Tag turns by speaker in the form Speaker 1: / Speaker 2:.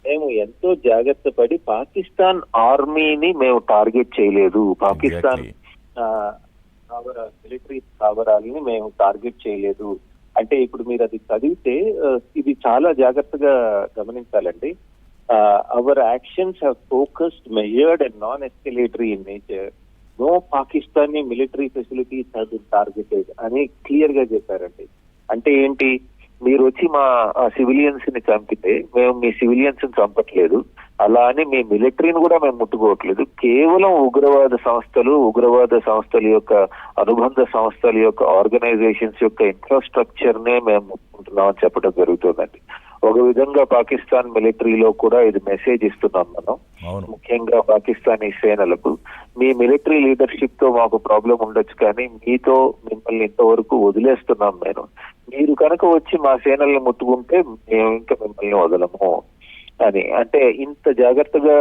Speaker 1: మేము ఎంతో జాగ్రత్త పడి పాకిస్తాన్ ఆర్మీని మేము టార్గెట్ చేయలేదు. పాకిస్తాన్ మిలిటరీ స్థావరాలని మేము టార్గెట్ చేయలేదు. అంటే ఇప్పుడు మీరు అది చదివితే ఇది చాలా జాగ్రత్తగా గమనించాలండి. Our actions have focused, measured and non escalatory in nature. No Pakistani military facilities have been targeted అని క్లియర్ గా చెప్పారండి. అంటే ఏంటి, మీరు వచ్చి మా సివిలియన్స్ ని చంపితే మేము మీ సివిలియన్స్ ని చంపట్లేదు, అలా అని మీ మిలిటరీని కూడా మేము ముట్టుకోవట్లేదు. కేవలం ఉగ్రవాద సంస్థల యొక్క అనుబంధ సంస్థల యొక్క ఆర్గనైజేషన్స్ యొక్క ఇన్ఫ్రాస్ట్రక్చర్ నే మేము ముట్టుకుంటున్నామని చెప్పడం జరుగుతుందండి. ఒక విధంగా పాకిస్తాన్ మిలిటరీలో కూడా ఇది మెసేజ్ ఇస్తున్నాం మనం, ముఖ్యంగా పాకిస్తానీ సేనలకు. మీ మిలిటరీ లీడర్షిప్ తో మాకు ప్రాబ్లం ఉండొచ్చు, కానీ మిమ్మల్ని ఇంతవరకు వదిలేస్తున్నాం నేను. మీరు కనుక వచ్చి మా సేనల్ని ముట్టుకుంటే మేము ఇంకా మిమ్మల్ని వదలము అని. అంటే ఇంత జాగ్రత్తగా